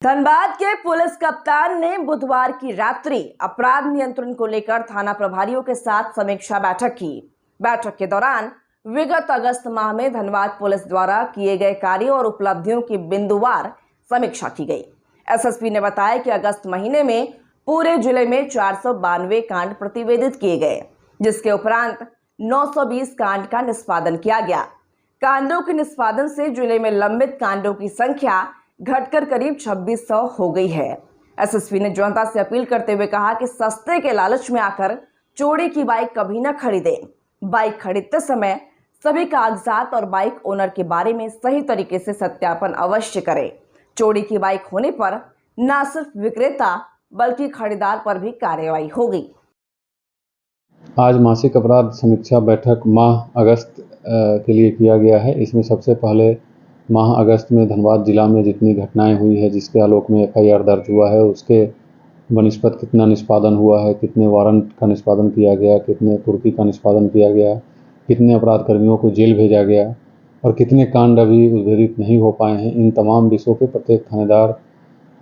धनबाद के पुलिस कप्तान ने बुधवार की रात्रि अपराध नियंत्रण को लेकर थाना प्रभारियों के साथ समीक्षा बैठक की। बैठक के दौरान विगत अगस्त माह में धनबाद पुलिस द्वारा किए गए कार्यों और उपलब्धियों की बिंदुवार समीक्षा की गई। एसएसपी ने बताया कि अगस्त महीने में पूरे जिले में 492 कांड प्रतिवेदित किए गए, जिसके उपरांत 920 कांड का निष्पादन किया गया। कांडों के निष्पादन से जिले में लंबित कांडों की संख्या घटकर करीब 2600 हो गई है। एसएसपी ने जनता से अपील करते हुए कहा कि सस्ते के लालच में आकर चोरी की बाइक कभी न खरीदें। बाइक खरीदते समय सभी कागजात और बाइक ओनर के बारे में सही तरीके से सत्यापन अवश्य करें। चोरी की बाइक होने पर न सिर्फ विक्रेता बल्कि खरीदार पर भी कार्रवाई होगी। आज मासिक अपराध समीक्षा बैठक माह अगस्त के लिए किया गया है। इसमें सबसे पहले माह अगस्त में धनबाद जिला में जितनी घटनाएं हुई है, जिसके आलोक में एफआईआर दर्ज हुआ है, उसके बनिस्पत कितना निष्पादन हुआ है, कितने वारंट का निष्पादन किया गया, कितने कुर्की का निष्पादन किया गया, कितने अपराध कर्मियों को जेल भेजा गया और कितने कांड अभी उद्भेदित नहीं हो पाए हैं। इन तमाम विषयों पे प्रत्येक थानेदार,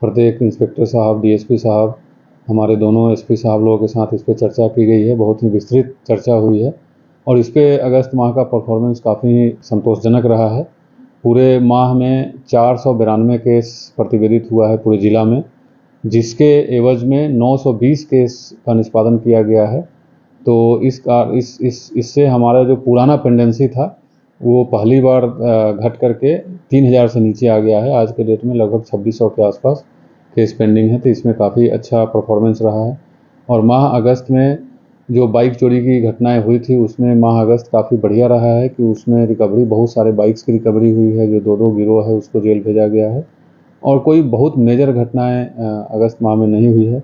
प्रत्येक इंस्पेक्टर साहब, डीएसपी साहब, हमारे दोनों एसपी साहब लोगों के साथ इस पर चर्चा की गई है। बहुत ही विस्तृत चर्चा हुई है और इस पे अगस्त माह का परफॉर्मेंस काफ़ी संतोषजनक रहा है। पूरे माह में 492 केस प्रतिवेदित हुआ है पूरे जिला में, जिसके एवज में 920 केस का निष्पादन किया गया है। तो इससे हमारा जो पुराना पेंडेंसी था वो पहली बार घट करके 3000 से नीचे आ गया है। आज के डेट में लगभग 2600 के आसपास केस पेंडिंग है, तो इसमें काफ़ी अच्छा परफॉर्मेंस रहा है। और माह अगस्त में जो बाइक चोरी की घटनाएं हुई थी, उसमें माह अगस्त काफ़ी बढ़िया रहा है कि उसमें रिकवरी, बहुत सारे बाइक्स की रिकवरी हुई है। जो दो गिरोह है उसको जेल भेजा गया है और कोई बहुत मेजर घटनाएं अगस्त माह में नहीं हुई है।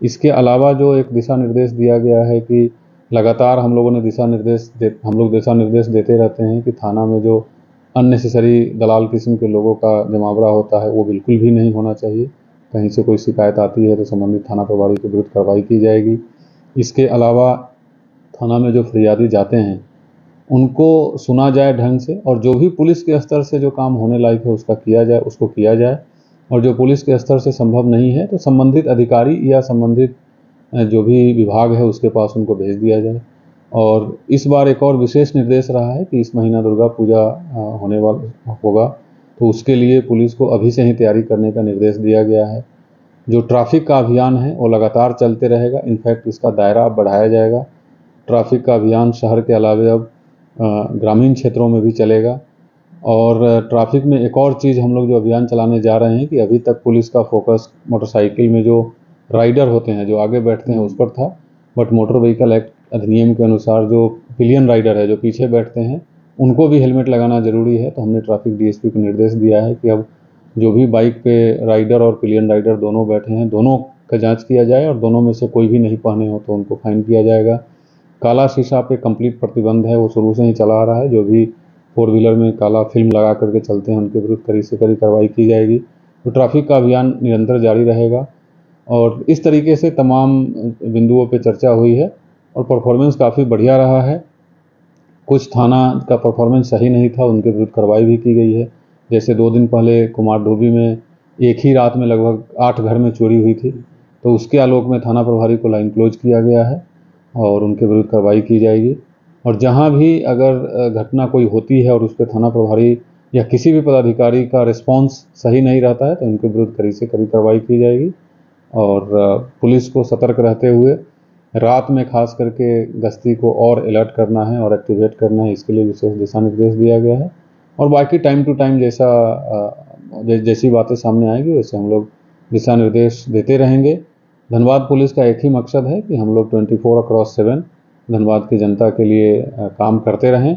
इसके अलावा जो एक दिशा निर्देश दिया गया है कि लगातार हम लोग दिशा निर्देश देते रहते हैं कि थाना में जो अननेसेसरी दलाल किस्म के लोगों का जमावड़ा होता है वो बिल्कुल भी नहीं होना चाहिए। कहीं से कोई शिकायत आती है तो संबंधित थाना प्रभारी के विरुद्ध कार्रवाई की जाएगी। इसके अलावा थाना में जो फरियादी जाते हैं उनको सुना जाए ढंग से, और जो भी पुलिस के स्तर से जो काम होने लायक है उसको किया जाए, और जो पुलिस के स्तर से संभव नहीं है तो संबंधित अधिकारी या संबंधित जो भी विभाग है उसके पास उनको भेज दिया जाए। और इस बार एक और विशेष निर्देश रहा है कि इस महीना दुर्गा पूजा होने वाला होगा, तो उसके लिए पुलिस को अभी से ही तैयारी करने का निर्देश दिया गया है। जो ट्रैफिक का अभियान है वो लगातार चलते रहेगा। इनफैक्ट इसका दायरा अब बढ़ाया जाएगा। ट्रैफिक का अभियान शहर के अलावे अब ग्रामीण क्षेत्रों में भी चलेगा। और ट्रैफिक में एक और चीज़ हम लोग जो अभियान चलाने जा रहे हैं कि अभी तक पुलिस का फोकस मोटरसाइकिल में जो राइडर होते हैं, जो आगे बैठते हैं, उस पर था। बट मोटर व्हीकल एक्ट अधिनियम के अनुसार जो पिलियन राइडर है, जो पीछे बैठते हैं, उनको भी हेलमेट लगाना जरूरी है। तो हमने ट्रैफिक डीएसपी को निर्देश दिया है कि अब जो भी बाइक पे राइडर और पिलियन राइडर दोनों बैठे हैं, दोनों का जांच किया जाए और दोनों में से कोई भी नहीं पहने हो तो उनको फाइन किया जाएगा। काला शीशा पे कंप्लीट प्रतिबंध है, वो शुरू से ही चला आ रहा है। जो भी 4 व्हीलर में काला फिल्म लगा करके चलते हैं उनके विरुद्ध कड़ी से कड़ी कार्रवाई की जाएगी। तो ट्रैफिक का अभियान निरंतर जारी रहेगा और इस तरीके से तमाम बिंदुओं पे चर्चा हुई है और परफॉर्मेंस काफ़ी बढ़िया रहा है। कुछ थाना का परफॉर्मेंस सही नहीं था, उनके विरुद्ध कार्रवाई भी की गई है। जैसे 2 दिन पहले कुमारडोबी में एक ही रात में लगभग 8 घर में चोरी हुई थी, तो उसके आलोक में थाना प्रभारी को लाइन क्लोज किया गया है और उनके विरुद्ध कार्रवाई की जाएगी। और जहां भी अगर घटना कोई होती है और उस पर थाना प्रभारी या किसी भी पदाधिकारी का रिस्पांस सही नहीं रहता है तो उनके विरुद्ध कड़ी से कड़ी कार्रवाई की जाएगी। और पुलिस को सतर्क रहते हुए रात में खास करके गश्ती को और अलर्ट करना है और एक्टिवेट करना है, इसके लिए विशेष दिशा निर्देश दिया गया है। और बाकी टाइम टू टाइम जैसी बातें सामने आएगी वैसे हम लोग दिशा निर्देश देते रहेंगे। धनबाद पुलिस का एक ही मकसद है कि हम लोग 24/7 धनबाद की जनता के लिए काम करते रहें।